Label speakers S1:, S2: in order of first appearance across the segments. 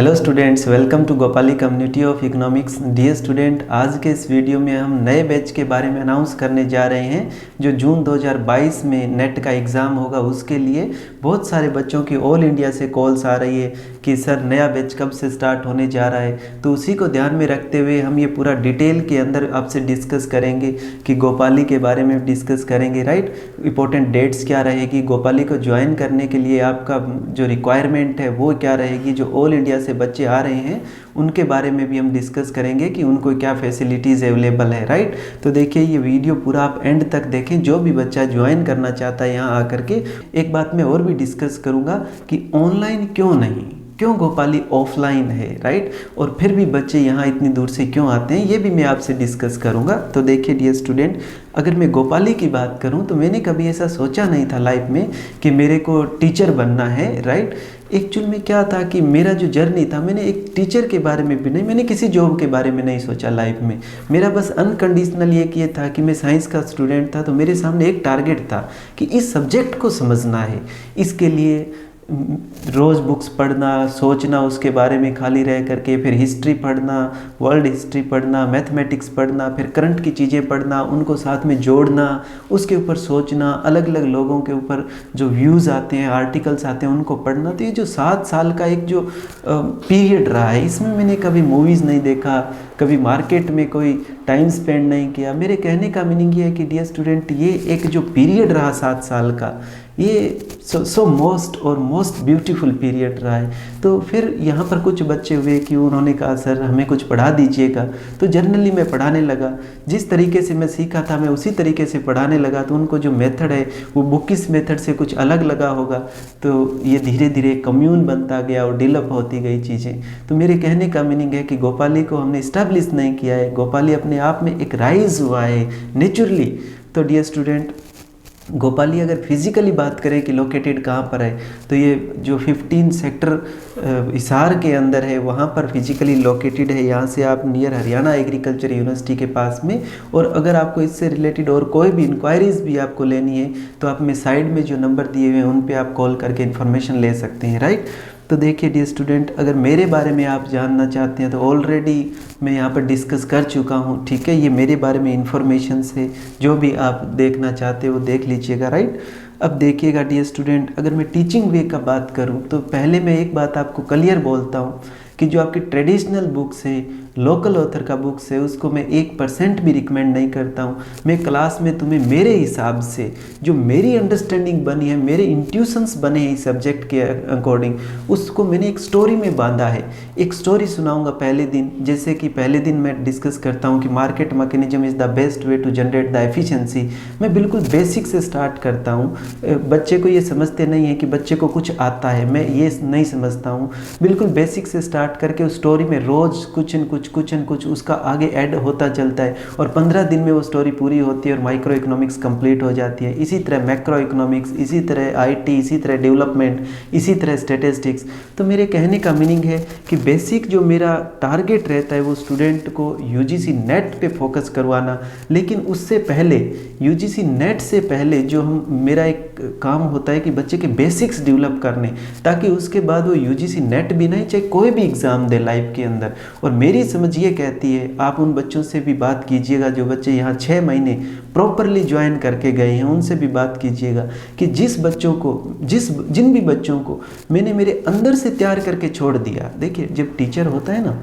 S1: Hello students, welcome to Gopali community of economics. Dear student, आज के इस वीडियो में हम नए बैच के बारे में अनाउंस करने जा रहे हैं जो जून 2022 में नेट का एग्ज़ाम होगा। उसके लिए बहुत सारे बच्चों की ऑल इंडिया से कॉल्स आ रही है कि सर नया बैच कब से स्टार्ट होने जा रहा है। तो उसी को ध्यान में रखते हुए हम ये पूरा डिटेल के अंदर आपसे डिस्कस करेंगे कि गोपाली के बारे में डिस्कस करेंगे। राइट, इंपॉर्टेंट डेट्स क्या रहेगी, गोपाली को ज्वाइन करने के लिए आपका जो रिक्वायरमेंट है वो क्या रहेगी, जो ऑल इंडिया से बच्चे आ रहे हैं उनके बारे में भी हम डिस्कस करेंगे कि उनको क्या फैसिलिटीज़ अवेलेबल है। राइट, तो देखिए ये वीडियो पूरा आप एंड तक देखें। जो भी बच्चा ज्वाइन करना चाहता है यहाँ आकर के, एक बात मैं और भी डिस्कस करूँगा कि ऑनलाइन क्यों नहीं, क्यों गोपाली ऑफलाइन है। राइट, और फिर भी बच्चे यहाँ इतनी दूर से क्यों आते हैं, ये भी मैं आपसे डिस्कस करूँगा। तो देखिए डियर स्टूडेंट, अगर मैं गोपाली की बात करूँ तो मैंने कभी ऐसा सोचा नहीं था लाइफ में कि मेरे को टीचर बनना है। राइट, एक्चुअल में क्या था कि मेरा जो जर्नी था, मैंने एक टीचर के बारे में भी नहीं, मैंने किसी जॉब के बारे में नहीं सोचा लाइफ में। मेरा बस अनकंडीशनल ये था कि मैं साइंस का स्टूडेंट था, तो मेरे सामने एक टारगेट था कि इस सब्जेक्ट को समझना है। इसके लिए रोज़ बुक्स पढ़ना, सोचना उसके बारे में खाली रह करके, फिर हिस्ट्री पढ़ना, वर्ल्ड हिस्ट्री पढ़ना, मैथमेटिक्स पढ़ना, फिर करंट की चीज़ें पढ़ना, उनको साथ में जोड़ना, उसके ऊपर सोचना, अलग अलग लोगों के ऊपर जो व्यूज़ आते हैं, आर्टिकल्स आते हैं, उनको पढ़ना। तो ये जो 7 साल का एक जो पीरियड रहा है, इसमें मैंने कभी मूवीज़ नहीं देखा, कभी मार्केट में कोई टाइम स्पेंड नहीं किया। मेरे कहने का मीनिंग ये है कि डियर स्टूडेंट, ये एक जो पीरियड रहा 7 साल का, ये सो मोस्ट ब्यूटीफुल पीरियड रहा है। तो फिर यहाँ पर कुछ बच्चे हुए कि उन्होंने कहा सर हमें कुछ पढ़ा दीजिएगा। तो जनरली मैं पढ़ाने लगा, जिस तरीके से मैं सीखा था मैं उसी तरीके से पढ़ाने लगा। तो उनको जो मेथड है वो बुकिश मेथड से कुछ अलग लगा होगा। तो ये धीरे धीरे कम्यून बनता गया और डेवलप होती गई चीज़ें। तो मेरे कहने का मीनिंग है कि गोपाली को हमने इस्टेब्लिश नहीं किया है, गोपाली अपने आप में एक राइज हुआ है नेचुरली। तो डियर स्टूडेंट, गोपाली अगर फिज़िकली बात करें कि लोकेटेड कहाँ पर है, तो ये जो 15 सेक्टर हिसार के अंदर है वहाँ पर फिजिकली लोकेटेड है। यहाँ से आप नियर हरियाणा एग्रीकल्चर यूनिवर्सिटी के पास में। और अगर आपको इससे रिलेटेड और कोई भी इंक्वायरीज़ भी आपको लेनी है तो आप में साइड में जो नंबर दिए हुए हैं उन पे आप कॉल करके इन्फॉर्मेशन ले सकते हैं। राइट, तो देखिए डियर स्टूडेंट, अगर मेरे बारे में आप जानना चाहते हैं तो ऑलरेडी मैं यहाँ पर डिस्कस कर चुका हूँ। ठीक है, ये मेरे बारे में इंफॉर्मेशन से जो भी आप देखना चाहते हो वो देख लीजिएगा। राइट, अब देखिएगा डियर स्टूडेंट, अगर मैं टीचिंग वे का बात करूँ तो पहले मैं एक बात आपको क्लियर बोलता हूँ कि जो आपकी ट्रेडिशनल बुक्स है, लोकल ऑथर का बुक्स है, उसको मैं 1% भी रिकमेंड नहीं करता हूँ। मैं क्लास में तुम्हें मेरे हिसाब से जो मेरी अंडरस्टैंडिंग बनी है, मेरे इंट्यूशंस बने हैं इस सब्जेक्ट के अकॉर्डिंग, उसको मैंने एक स्टोरी में बांधा है। एक स्टोरी सुनाऊंगा पहले दिन। जैसे कि पहले दिन मैं डिस्कस करता हूँ कि market mechanism is the best way to generate the efficiency. मैं बिल्कुल बेसिक से स्टार्ट करता हूँ। बच्चे को ये समझते नहीं है कि बच्चे को कुछ आता है, मैं ये नहीं समझता हूँ। बिल्कुल बेसिक से स्टार्ट करके उस स्टोरी में रोज़ कुछ न कुछ उसका आगे ऐड होता चलता है और 15 दिन में वो स्टोरी पूरी होती है और माइक्रो इकोनॉमिक्स कंप्लीट हो जाती है। इसी तरह मैक्रो इकोनॉमिक्स, इसी तरह आईटी, इसी तरह डेवलपमेंट, इसी तरह स्टैटिस्टिक्स। तो मेरे कहने का मीनिंग है कि बेसिक जो मेरा टारगेट रहता है वो स्टूडेंट को यूजीसी नेट पे फोकस करवाना। लेकिन उससे पहले, यूजीसी नेट से पहले जो मेरा एक काम होता है कि बच्चे के बेसिक्स डेवलप करने, ताकि उसके बाद वो यूजीसी नेट भी नहीं, चाहे कोई भी एग्ज़ाम दे लाइफ के अंदर। और मेरी समझ ये कहती है, आप उन बच्चों से भी बात कीजिएगा जो बच्चे यहाँ 6 महीने प्रॉपरली ज्वाइन करके गए हैं, उनसे भी बात कीजिएगा कि जिन भी बच्चों को मैंने मेरे अंदर से तैयार करके छोड़ दिया। देखिए जब टीचर होता है ना,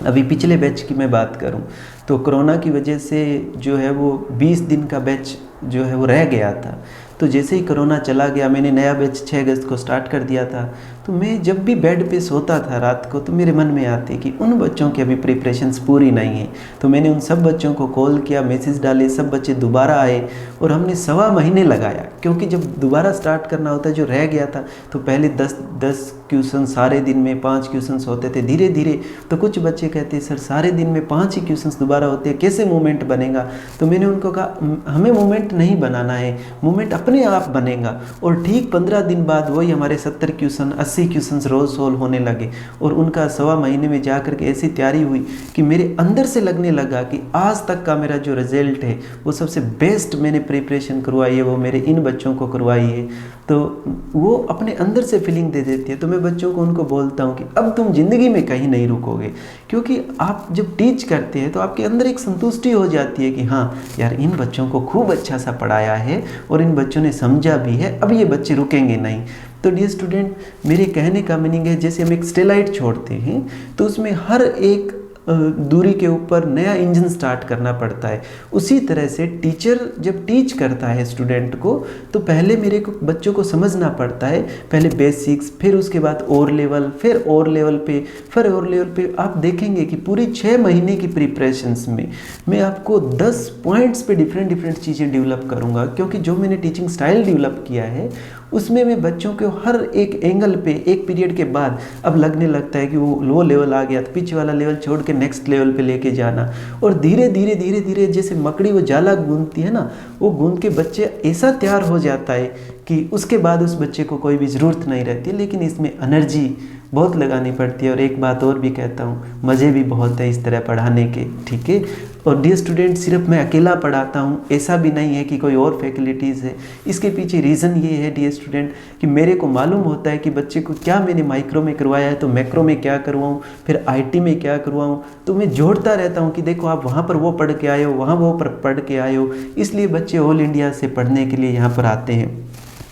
S1: अभी पिछले बैच की मैं बात करूं तो कोरोना की वजह से जो है वो 20 दिन का बैच जो है वो रह गया था। तो जैसे ही कोरोना चला गया, मैंने नया बैच 6 अगस्त को स्टार्ट कर दिया था। तो मैं जब भी बेड पे सोता था रात को तो मेरे मन में आते कि उन बच्चों की अभी प्रिपरेशंस पूरी नहीं है। तो मैंने उन सब बच्चों को कॉल किया, मैसेज डाले, सब बच्चे दोबारा आए और हमने 1.25 महीने लगाया। क्योंकि जब दोबारा स्टार्ट करना होता है, जो रह गया था, तो पहले 10 क्वेश्चन सारे दिन में 5 क्वेश्चन होते थे। धीरे धीरे तो कुछ बच्चे कहते सर सारे दिन में 5 ही क्वेश्चन दोबारा होते हैं, कैसे मूवमेंट बनेगा। तो मैंने उनको कहा हमें मूवमेंट नहीं बनाना है, मूवमेंट अपने आप बनेगा। और ठीक 15 दिन बाद वही हमारे 70 क्वेश्चन, 80 क्वेश्चंस रोज सोल्व होने लगे और उनका 1.25 महीने में जा कर के ऐसी तैयारी हुई कि मेरे अंदर से लगने लगा कि आज तक का मेरा जो रिजल्ट है वो सबसे बेस्ट मैंने प्रिपरेशन करवाई है, वो मेरे इन बच्चों को करवाई है। तो वो अपने अंदर से फीलिंग दे देती है। तो मैं बच्चों को उनको बोलता हूँ कि अब तुम ज़िंदगी में कहीं नहीं रुकोगे, क्योंकि आप जब टीच करते हैं तो आपके अंदर एक संतुष्टि हो जाती है कि हाँ यार, इन बच्चों को खूब अच्छा सा पढ़ाया है और इन बच्चों ने समझा भी है, अब ये बच्चे रुकेंगे नहीं। तो डियर स्टूडेंट, मेरे कहने का मीनिंग है, जैसे हम एक स्टेलाइट छोड़ते हैं तो उसमें हर एक दूरी के ऊपर नया इंजन स्टार्ट करना पड़ता है। उसी तरह से टीचर जब टीच करता है स्टूडेंट को तो पहले मेरे को बच्चों को समझना पड़ता है, पहले बेसिक्स, फिर उसके बाद और लेवल, फिर और लेवल पे, फिर और लेवल पे। आप देखेंगे कि पूरी 6 महीने की प्रिपरेशंस में मैं आपको 10 पॉइंट्स पे डिफरेंट चीज़ें डेवलप करूँगा, क्योंकि जो मैंने टीचिंग स्टाइल डेवलप किया है उसमें मैं बच्चों को हर एक एंगल पे एक पीरियड के बाद अब लगने लगता है कि वो लो लेवल आ गया तो पीछे वाला लेवल छोड़ के नेक्स्ट लेवल पे लेके जाना। और धीरे धीरे जैसे मकड़ी वो जाला गूंथती है ना, वो गूंथ के बच्चे ऐसा तैयार हो जाता है कि उसके बाद उस बच्चे को कोई भी ज़रूरत नहीं रहती। लेकिन इसमें एनर्जी बहुत लगानी पड़ती है। और एक बात और भी कहता हूँ, मज़े भी बहुत है इस तरह पढ़ाने के, ठीक है। और डियर स्टूडेंट, सिर्फ मैं अकेला पढ़ाता हूँ ऐसा भी नहीं है कि कोई और फैकल्टीज़ है। इसके पीछे रीज़न ये है डियर स्टूडेंट कि मेरे को मालूम होता है कि बच्चे को क्या मैंने माइक्रो में करवाया है तो मैक्रो में क्या करवाऊँ, फिर आईटी में क्या करवाऊँ। तो मैं जोड़ता रहता हूँ कि देखो आप वहाँ पर वो पढ़ के आए हो, वहाँ वो पढ़ के आए हो, इसलिए बच्चे ऑल इंडिया से पढ़ने के लिए यहाँ पर आते हैं।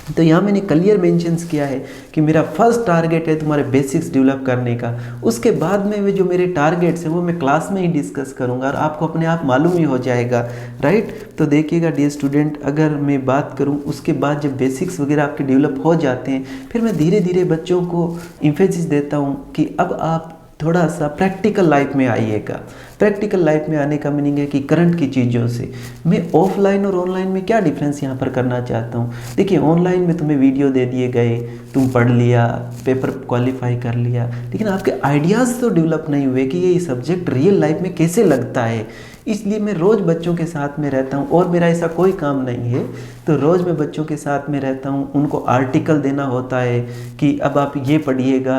S1: तो यहाँ मैंने क्लियर मेंशंस किया है कि मेरा फर्स्ट टारगेट है तुम्हारे बेसिक्स डेवलप करने का। उसके बाद में वे जो मेरे टारगेट्स हैं वो मैं क्लास में ही डिस्कस करूँगा और आपको अपने आप मालूम ही हो जाएगा, राइट। तो देखिएगा डियर स्टूडेंट, अगर मैं बात करूँ उसके बाद जब बेसिक्स वगैरह आपके डेवलप हो जाते हैं, फिर मैं धीरे धीरे बच्चों को इम्फेसिस देता हूँ कि अब आप थोड़ा सा प्रैक्टिकल लाइफ में आइएगा। प्रैक्टिकल लाइफ में आने का मीनिंग है कि करंट की चीज़ों से मैं ऑफलाइन और ऑनलाइन में क्या डिफरेंस यहाँ पर करना चाहता हूँ। देखिए, ऑनलाइन में तुम्हें वीडियो दे दिए गए, तुम पढ़ लिया, पेपर क्वालिफाई कर लिया, लेकिन आपके आइडियाज़ तो डेवलप नहीं हुए कि ये सब्जेक्ट रियल लाइफ में कैसे लगता है। इसलिए मैं रोज़ बच्चों के साथ में रहता हूँ और मेरा ऐसा कोई काम नहीं है तो रोज़ मैं बच्चों के साथ में रहता हूँ। उनको आर्टिकल देना होता है कि अब आप ये पढ़िएगा,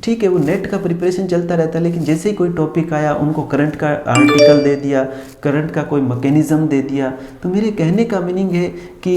S1: ठीक है। वो नेट का प्रिपरेशन चलता रहता है, लेकिन जैसे ही कोई टॉपिक आया उनको करंट का आर्टिकल दे दिया, करंट का कोई मैकेनिज़्म दे दिया। तो मेरे कहने का मीनिंग है कि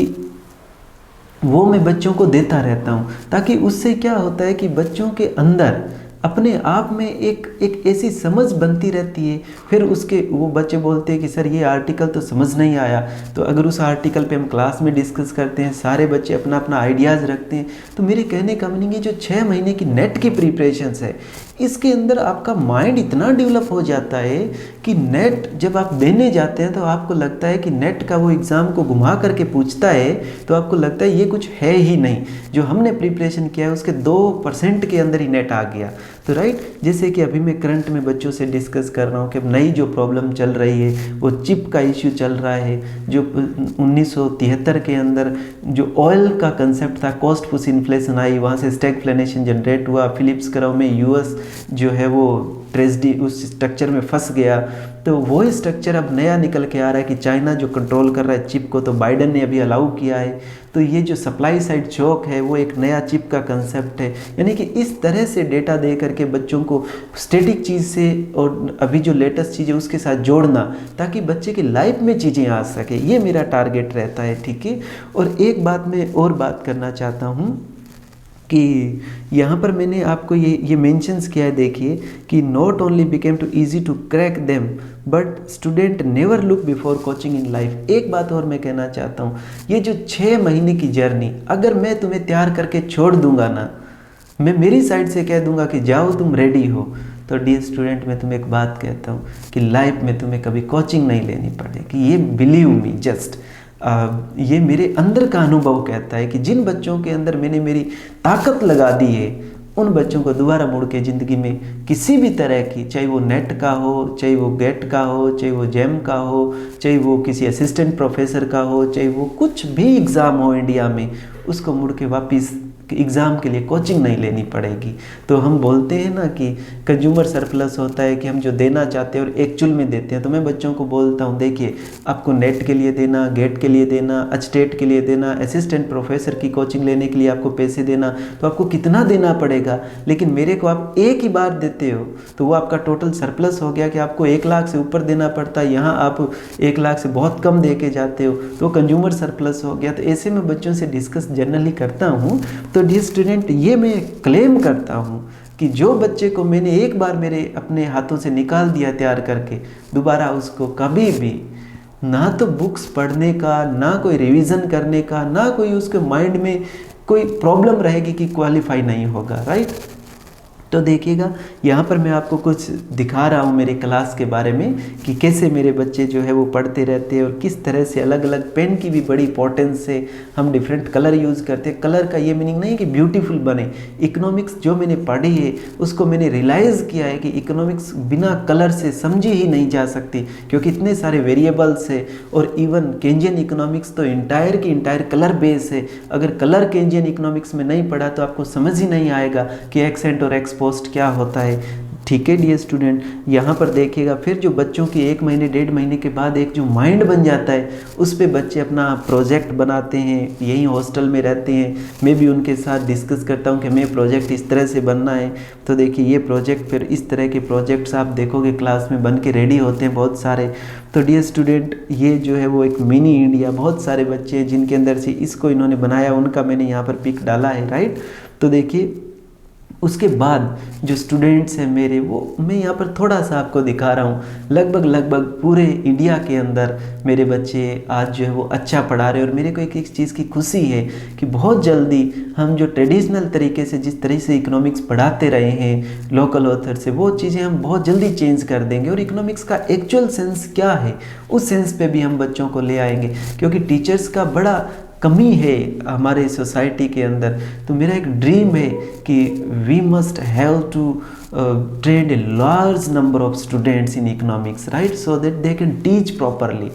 S1: वो मैं बच्चों को देता रहता हूँ, ताकि उससे क्या होता है कि बच्चों के अंदर अपने आप में एक ऐसी समझ बनती रहती है। फिर उसके वो बच्चे बोलते हैं कि सर ये आर्टिकल तो समझ नहीं आया, तो अगर उस आर्टिकल पे हम क्लास में डिस्कस करते हैं, सारे बच्चे अपना अपना आइडियाज़ रखते हैं। तो मेरे कहने का मीनिंग है जो 6 महीने की नेट की प्रिपरेशंस है, इसके अंदर आपका माइंड इतना डेवलप हो जाता है कि नेट जब आप देने जाते हैं तो आपको लगता है कि नेट का वो एग्ज़ाम को घुमा करके पूछता है तो आपको लगता है ये कुछ है ही नहीं, जो हमने प्रिपरेशन किया है उसके 2% के अंदर ही नेट आ गया। तो राइट, जैसे कि अभी मैं करंट में बच्चों से डिस्कस कर रहा हूँ कि अब नई जो प्रॉब्लम चल रही है वो चिप का इश्यू चल रहा है, जो 1973 के अंदर जो ऑयल का कंसेप्ट था, कॉस्ट पुश इन्फ्लेशन आई, वहाँ से स्टैगफ्लेशन जनरेट हुआ, फिलिप्स कराउ में यूएस जो है वो ट्रेजडी उस स्ट्रक्चर में फंस गया। तो वो स्ट्रक्चर अब नया निकल के आ रहा है कि चाइना जो कंट्रोल कर रहा है चिप को, तो बाइडन ने अभी अलाउ किया है। तो ये जो सप्लाई साइड शॉक है वो एक नया चिप का कंसेप्ट है। यानी कि इस तरह से डेटा दे करके बच्चों को स्टैटिक चीज़ से और अभी जो लेटेस्ट चीज़ है उसके साथ जोड़ना, ताकि बच्चे की लाइफ में चीज़ें आ सके, ये मेरा टारगेट रहता है, ठीक है। और एक बात मैं और बात करना चाहता हूँ कि यहाँ पर मैंने आपको ये मेंशंस किया है, देखिए कि not only became to easy to crack them but student never look before coaching in life. एक बात और मैं कहना चाहता हूँ, ये जो 6 महीने की जर्नी अगर मैं तुम्हें तैयार करके छोड़ दूंगा ना, मैं मेरी साइड से कह दूंगा कि जाओ तुम रेडी हो, तो डियर स्टूडेंट मैं तुम्हें एक बात कहता हूँ कि लाइफ में तुम्हें कभी कोचिंग नहीं लेनी पड़ेगी। ये बिलीव मी, जस्ट ये मेरे अंदर का अनुभव कहता है कि जिन बच्चों के अंदर मैंने मेरी ताकत लगा दी है उन बच्चों को दोबारा मुड़ के ज़िंदगी में किसी भी तरह की, चाहे वो नेट का हो, चाहे वो गेट का हो, चाहे वो जेम का हो, चाहे वो किसी असिस्टेंट प्रोफेसर का हो, चाहे वो कुछ भी एग्ज़ाम हो इंडिया में, उसको मुड़ के वापस एग्ज़ाम के लिए कोचिंग नहीं लेनी पड़ेगी। तो हम बोलते हैं ना कि कंज्यूमर सरप्लस होता है कि हम जो देना चाहते हैं और एक्चुअल में देते हैं। तो मैं बच्चों को बोलता हूँ, देखिए आपको नेट के लिए देना, गेट के लिए देना, अचटेट के लिए देना, असिस्टेंट प्रोफेसर की कोचिंग लेने के लिए आपको पैसे देना, तो आपको कितना देना पड़ेगा। लेकिन मेरे को आप एक ही बार देते हो तो वो आपका टोटल सरप्लस हो गया कि आपको 1 लाख से ऊपर देना पड़ता है, यहाँ आप 1 लाख से बहुत कम दे के जाते हो, तो कंज्यूमर सरप्लस हो गया। तो ऐसे में बच्चों से डिस्कस जनरली करता हूँ। तो डियर स्टूडेंट, ये मैं क्लेम करता हूँ कि जो बच्चे को मैंने एक बार मेरे अपने हाथों से निकाल दिया तैयार करके, दोबारा उसको कभी भी ना तो बुक्स पढ़ने का, ना कोई रिवीजन करने का, ना कोई उसके माइंड में कोई प्रॉब्लम रहेगी कि क्वालिफाई नहीं होगा, राइट। तो देखिएगा यहाँ पर मैं आपको कुछ दिखा रहा हूँ मेरे क्लास के बारे में कि कैसे मेरे बच्चे जो है वो पढ़ते रहते हैं और किस तरह से अलग अलग पेन की भी बड़ी इंपॉर्टेंस है। हम डिफरेंट कलर यूज़ करते हैं। कलर का ये मीनिंग नहीं कि ब्यूटीफुल बने। इकोनॉमिक्स जो मैंने पढ़ी है उसको मैंने रियलाइज़ किया है कि इकोनॉमिक्स बिना कलर से समझी ही नहीं जा सकती, क्योंकि इतने सारे वेरिएबल्स है। और इवन केंजियन इकोनॉमिक्स तो इंटायर की इंटायर कलर बेस है। अगर कलर केंजियन इकोनॉमिक्स में नहीं पढ़ा तो आपको समझ ही नहीं आएगा कि एक्सेंट और एक्सपोस्ट क्या होता है। ठीक है डियर स्टूडेंट, यहाँ पर देखिएगा फिर जो बच्चों की 1 महीने 1.5 महीने के बाद एक जो माइंड बन जाता है उस पे बच्चे अपना प्रोजेक्ट बनाते हैं। यहीं हॉस्टल में रहते हैं, मैं भी उनके साथ डिस्कस करता हूँ कि मैं प्रोजेक्ट इस तरह से बनना है। तो देखिए ये प्रोजेक्ट, फिर इस तरह के प्रोजेक्ट्स आप देखोगे क्लास में बन के रेडी होते हैं बहुत सारे। तो डियर स्टूडेंट, ये जो है वो एक मिनी इंडिया, बहुत सारे बच्चे हैं जिनके अंदर से इसको इन्होंने बनाया, उनका मैंने यहाँ पर पिक डाला है, राइट। तो देखिए उसके बाद जो स्टूडेंट्स हैं मेरे, वो मैं यहाँ पर थोड़ा सा आपको दिखा रहा हूँ। लगभग पूरे इंडिया के अंदर मेरे बच्चे आज जो है वो अच्छा पढ़ा रहे हैं। और मेरे को एक चीज़ की खुशी है कि बहुत जल्दी हम जो ट्रेडिशनल तरीके से जिस तरह से इकोनॉमिक्स पढ़ाते रहे हैं लोकल ऑथर से, वो चीज़ें हम बहुत जल्दी चेंज कर देंगे। और इकोनॉमिक्स का एक्चुअल सेंस क्या है उस सेंस पे भी हम बच्चों को ले आएंगे, क्योंकि टीचर्स का बड़ा कमी है हमारे सोसाइटी के अंदर। तो मेरा एक ड्रीम है कि we must have to train a large number of students in economics, right, so that they can teach properly.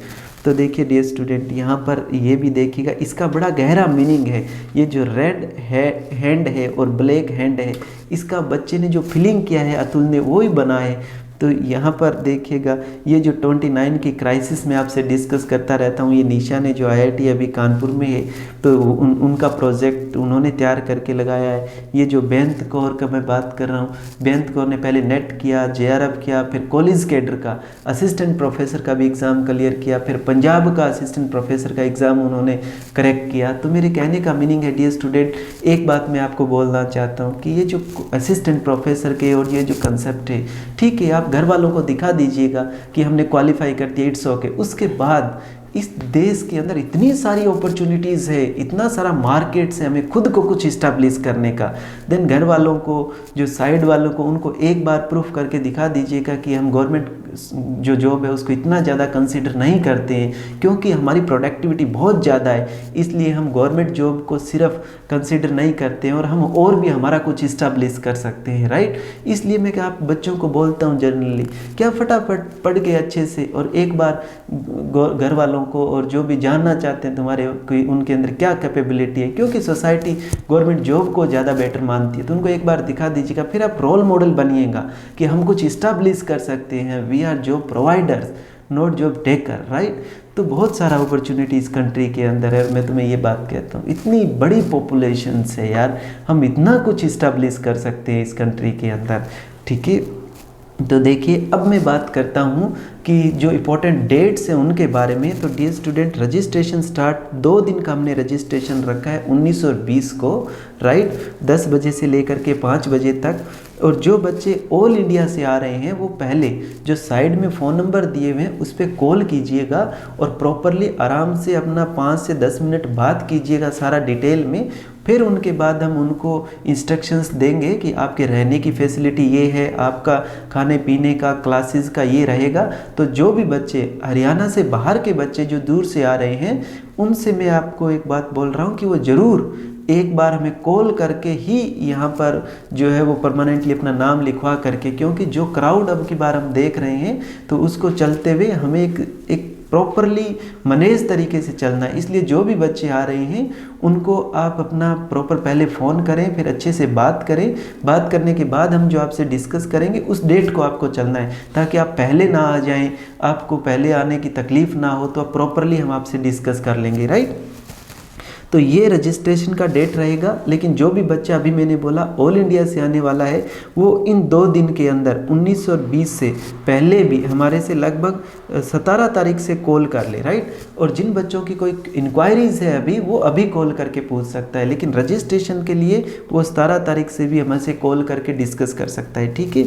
S1: तो देखिए डियर स्टूडेंट, यहाँ पर ये भी देखिएगा, इसका बड़ा गहरा मीनिंग है। ये जो रेड हैंड है और ब्लैक हैंड है, इसका बच्चे ने जो फीलिंग किया है अतुल ने, वो ही बना है। तो यहाँ पर देखिएगा ये जो 29 की क्राइसिस में आपसे डिस्कस करता रहता हूँ, ये निशा ने जो IIT अभी कानपुर में है, तो उनका प्रोजेक्ट उन्होंने तैयार करके लगाया है। ये जो बेंत कौर का मैं बात कर रहा हूँ, बेंत कौर ने पहले नेट किया, JRF किया, फिर कॉलेज कैडर का असिस्टेंट प्रोफेसर का भी एग्ज़ाम क्लियर किया, फिर पंजाब का असिस्टेंट प्रोफेसर का एग्ज़ाम उन्होंने करेक्ट किया। तो मेरे कहने का मीनिंग है डियर स्टूडेंट, एक बात मैं आपको बोलना चाहता हूँ कि ये जो असिस्टेंट प्रोफेसर के और ये जो कंसेप्ट है, ठीक है, आप घर वालों को दिखा दीजिएगा कि हमने क्वालिफाई कर दिया, इट्स ओके। उसके बाद इस देश के अंदर इतनी सारी अपॉर्चुनिटीज़ है, इतना सारा मार्केट्स है हमें खुद को कुछ इस्टेब्लिश करने का। देन घर वालों को, जो साइड वालों को, उनको एक बार प्रूफ करके दिखा दीजिएगा कि हम गवर्नमेंट जो जॉब है उसको इतना ज़्यादा कंसीडर नहीं करते हैं, क्योंकि हमारी प्रोडक्टिविटी बहुत ज़्यादा है, इसलिए हम गवर्नमेंट जॉब को सिर्फ कंसीडर नहीं करते हैं और हम और भी हमारा कुछ इस्टेब्लिश कर सकते हैं, राइट। इसलिए मैं आप बच्चों को बोलता हूँ जनरली क्या फटाफट पढ़ के अच्छे से, और एक बार घर वालों को और जो भी जानना चाहते हैं तुम्हारे कोई उनके अंदर क्या कैपेबिलिटी है, क्योंकि सोसाइटी गवर्नमेंट जॉब को ज़्यादा बेटर मानती है, तो उनको एक बार दिखा दीजिएगा। फिर आप रोल मॉडल बनिएगा कि हम कुछ इस्टेब्लिश कर सकते हैं। We are job providers, not job taker, right. तो बहुत सारा अपॉर्चुनिटी इस कंट्री के अंदर है। मैं तुम्हें ये बात कहता हूँ, इतनी बड़ी पॉपुलेशन है यार, हम इतना कुछ इस्टेब्लिश कर सकते हैं इस कंट्री के अंदर, ठीक है। तो देखिए अब मैं बात करता हूँ कि जो इम्पोर्टेंट डेट्स हैं उनके बारे में। तो डियर स्टूडेंट, रजिस्ट्रेशन स्टार्ट 2 दिन का हमने रजिस्ट्रेशन रखा है 19 और 20 को, राइट, 10 बजे से लेकर के 5 बजे तक। और जो बच्चे ऑल इंडिया से आ रहे हैं वो पहले जो साइड में फ़ोन नंबर दिए हुए हैं उस पर कॉल कीजिएगा और प्रॉपरली आराम से अपना 5 से 10 मिनट बात कीजिएगा सारा डिटेल में। फिर उनके बाद हम उनको इंस्ट्रक्शंस देंगे कि आपके रहने की फैसिलिटी ये है, आपका खाने पीने का, क्लासेस का ये रहेगा। तो जो भी बच्चे हरियाणा से बाहर के बच्चे जो दूर से आ रहे हैं, उनसे मैं आपको एक बात बोल रहा हूँ कि वो ज़रूर एक बार हमें कॉल करके ही यहाँ पर जो है वो परमानेंटली अपना नाम लिखवा करके, क्योंकि जो क्राउड अब की बार हम देख रहे हैं तो उसको चलते हुए हमें एक प्रॉपरली मैनेज तरीके से चलना है। इसलिए जो भी बच्चे आ रहे हैं उनको आप अपना प्रॉपर पहले फ़ोन करें, फिर अच्छे से बात करें। बात करने के बाद हम जो आपसे डिस्कस करेंगे उस डेट को आपको चलना है, ताकि आप पहले ना आ जाएं, आपको पहले आने की तकलीफ़ ना हो, तो प्रॉपरली हम आपसे डिस्कस कर लेंगे, राइट। तो ये रजिस्ट्रेशन का डेट रहेगा। लेकिन जो भी बच्चा अभी मैंने बोला ऑल इंडिया से आने वाला है, वो इन 2 दिन के अंदर 19 और 20 से पहले भी हमारे से लगभग 17 तारीख से कॉल कर ले, राइट। और जिन बच्चों की कोई इंक्वायरीज़ है अभी, वो अभी कॉल करके पूछ सकता है, लेकिन रजिस्ट्रेशन के लिए वो 17 तारीख से भी हमसे कॉल करके डिस्कस कर सकता है, ठीक है।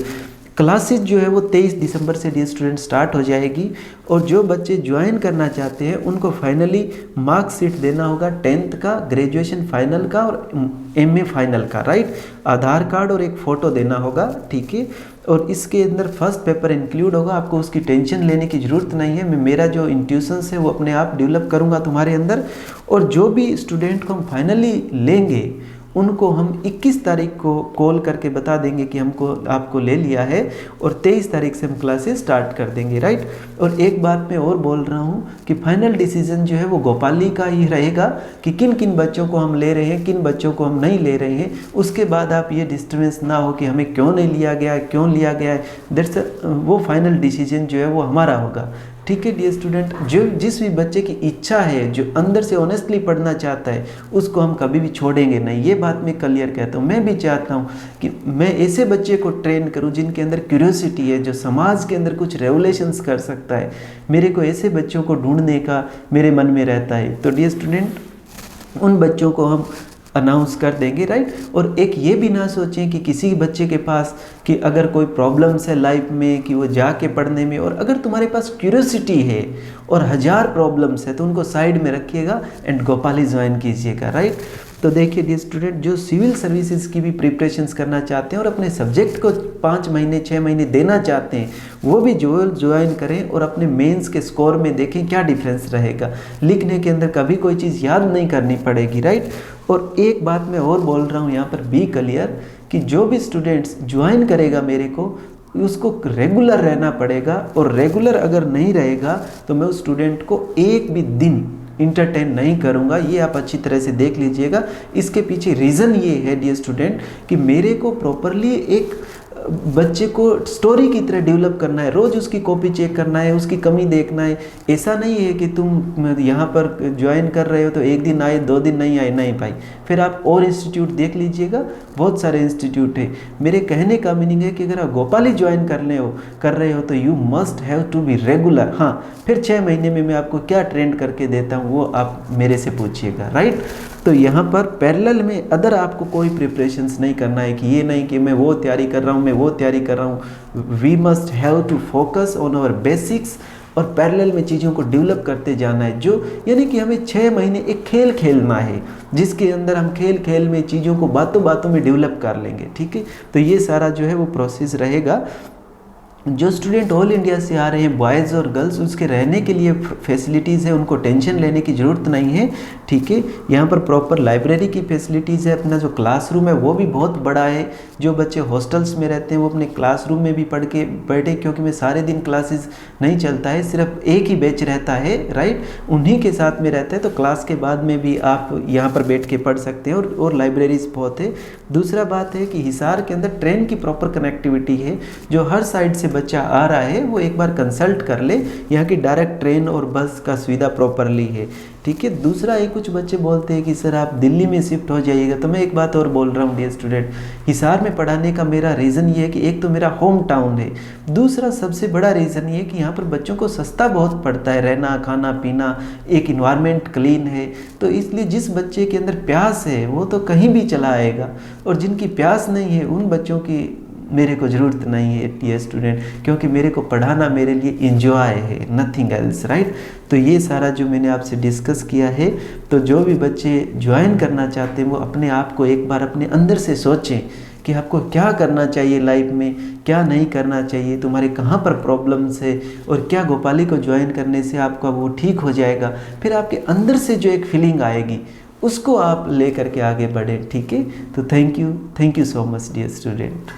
S1: क्लासेस जो है वो 23 दिसंबर से डियर स्टूडेंट स्टार्ट हो जाएगी। और जो बच्चे ज्वाइन करना चाहते हैं उनको फाइनली मार्कशीट देना होगा 10th का, ग्रेजुएशन फाइनल का और MA फाइनल का, राइट। आधार कार्ड और एक फ़ोटो देना होगा, ठीक है। और इसके अंदर फर्स्ट पेपर इंक्लूड होगा, आपको उसकी टेंशन लेने की ज़रूरत नहीं है। मैं मेरा जो इंट्यूशंस है वो अपने आप डेवलप करूँगा तुम्हारे अंदर। और जो भी स्टूडेंट को हम फाइनली लेंगे उनको हम 21 तारीख को कॉल करके बता देंगे कि हमको आपको ले लिया है, और 23 तारीख से हम क्लासेस स्टार्ट कर देंगे, राइट। और एक बात मैं और बोल रहा हूँ कि फाइनल डिसीजन जो है वो गोपाली का ही रहेगा कि किन किन बच्चों को हम ले रहे हैं, किन बच्चों को हम नहीं ले रहे हैं। उसके बाद आप ये डिस्टर्बेंस ना हो कि हमें क्यों नहीं लिया गया है, क्यों लिया गया है। दैट्स वो फाइनल डिसीजन जो है वो हमारा होगा, ठीक है डियर स्टूडेंट। जो जिस भी बच्चे की इच्छा है, जो अंदर से ऑनेस्टली पढ़ना चाहता है, उसको हम कभी भी छोड़ेंगे नहीं। ये बात मैं क्लियर कहता हूँ। मैं भी चाहता हूँ कि मैं ऐसे बच्चे को ट्रेन करूँ जिनके अंदर क्यूरियोसिटी है, जो समाज के अंदर कुछ रेवोल्यूशंस कर सकता है। मेरे को ऐसे बच्चों को ढूंढने का मेरे मन में रहता है। तो डियर स्टूडेंट, उन बच्चों को हम अनाउंस कर देंगे, राइट। और एक ये भी ना सोचें कि किसी बच्चे के पास कि अगर कोई प्रॉब्लम्स है लाइफ में कि वो जाके पढ़ने में, और अगर तुम्हारे पास क्यूरियोसिटी है और 1000 प्रॉब्लम्स है तो उनको साइड में रखिएगा एंड गोपाली ज्वाइन कीजिएगा, राइट। तो देखिए डियर स्टूडेंट, जो सिविल सर्विसेज की भी प्रिपरेशंस करना चाहते हैं और अपने सब्जेक्ट को 5 महीने 6 महीने देना चाहते हैं, वो भी ज्वाइन करें और अपने मेंस के स्कोर में देखें क्या डिफरेंस रहेगा। लिखने के अंदर कभी कोई चीज़ याद नहीं करनी पड़ेगी, राइट। और एक बात मैं और बोल रहा हूँ यहाँ पर, बी क्लियर कि जो भी स्टूडेंट्स ज्वाइन करेगा मेरे को, उसको रेगुलर रहना पड़ेगा। और रेगुलर अगर नहीं रहेगा तो मैं उस स्टूडेंट को एक भी दिन इंटरटेन नहीं करूँगा। ये आप अच्छी तरह से देख लीजिएगा। इसके पीछे रीज़न ये है डियर स्टूडेंट कि मेरे को प्रॉपरली एक बच्चे को स्टोरी की तरह डेवलप करना है, रोज़ उसकी कॉपी चेक करना है, उसकी कमी देखना है। ऐसा नहीं है कि तुम यहाँ पर ज्वाइन कर रहे हो तो एक दिन आए 2 दिन नहीं आए, नहीं भाई। फिर आप और इंस्टीट्यूट देख लीजिएगा, बहुत सारे इंस्टीट्यूट है। मेरे कहने का मीनिंग है कि अगर आप गोपाली ज्वाइन कर रहे हो तो you must have to be regular. हाँ, फिर 6 महीने में मैं आपको क्या ट्रेंड करके देता हूँ वो आप मेरे से पूछिएगा, राइट। तो यहाँ पर पैरेलल में अदर आपको कोई प्रिपरेशंस नहीं करना है कि ये नहीं कि मैं वो तैयारी कर रहा हूँ, मैं वो तैयारी कर रहा हूँ। We must have to focus on our basics और पैरेलल में चीज़ों को डेवलप करते जाना है। जो यानी कि हमें 6 महीने एक खेल खेलना है, जिसके अंदर हम खेल में चीज़ों को बातों बातों में डेवलप कर लेंगे, ठीक है। तो ये सारा जो है वो प्रोसेस रहेगा। जो स्टूडेंट ऑल इंडिया से आ रहे हैं, बॉयज़ और गर्ल्स, उसके रहने के लिए फैसिलिटीज़ है, उनको टेंशन लेने की ज़रूरत नहीं है, ठीक है। यहाँ पर प्रॉपर लाइब्रेरी की फैसिलिटीज़ है, अपना जो क्लासरूम है वो भी बहुत बड़ा है। जो बच्चे हॉस्टल्स में रहते हैं वो अपने क्लासरूम में भी पढ़ के बैठे, क्योंकि मैं सारे दिन क्लासेस नहीं चलता है, सिर्फ एक ही बैच रहता है, राइट। उन्हीं के साथ में रहते हैं, तो क्लास के बाद में भी आप यहाँ पर बैठ के पढ़ सकते हैं। और लाइब्रेरीज बहुत है। दूसरा बात है कि हिसार के अंदर ट्रेन की प्रॉपर कनेक्टिविटी है। जो हर साइड से बच्चा आ रहा है वो एक बार कंसल्ट कर ले, यहाँ की डायरेक्ट ट्रेन और बस का सुविधा प्रॉपरली है, ठीक है। दूसरा है, कुछ बच्चे बोलते हैं कि सर आप दिल्ली में शिफ्ट हो जाइएगा, तो मैं एक बात और बोल रहा हूँ डियर स्टूडेंट, हिसार में पढ़ाने का मेरा रीज़न ये है कि एक तो मेरा होम टाउन है, दूसरा सबसे बड़ा रीज़न ये है कि यहाँ पर बच्चों को सस्ता बहुत पड़ता है, रहना खाना पीना, एक इन्वायरमेंट क्लीन है। तो इसलिए जिस बच्चे के अंदर प्यास है वो तो कहीं भी चला आएगा, और जिनकी प्यास नहीं है उन बच्चों की मेरे को ज़रूरत नहीं है डियर स्टूडेंट, क्योंकि मेरे को पढ़ाना मेरे लिए इंजॉय है, नथिंग एल्स, राइट। तो ये सारा जो मैंने आपसे डिस्कस किया है, तो जो भी बच्चे ज्वाइन करना चाहते हैं वो अपने आप को एक बार अपने अंदर से सोचें कि आपको क्या करना चाहिए लाइफ में, क्या नहीं करना चाहिए, तुम्हारे कहाँ पर प्रॉब्लम्स है, और क्या गोपाली को ज्वाइन करने से आपका वो ठीक हो जाएगा। फिर आपके अंदर से जो एक फीलिंग आएगी उसको आप ले करके आगे बढ़ें, ठीक है। तो thank you so much dear student.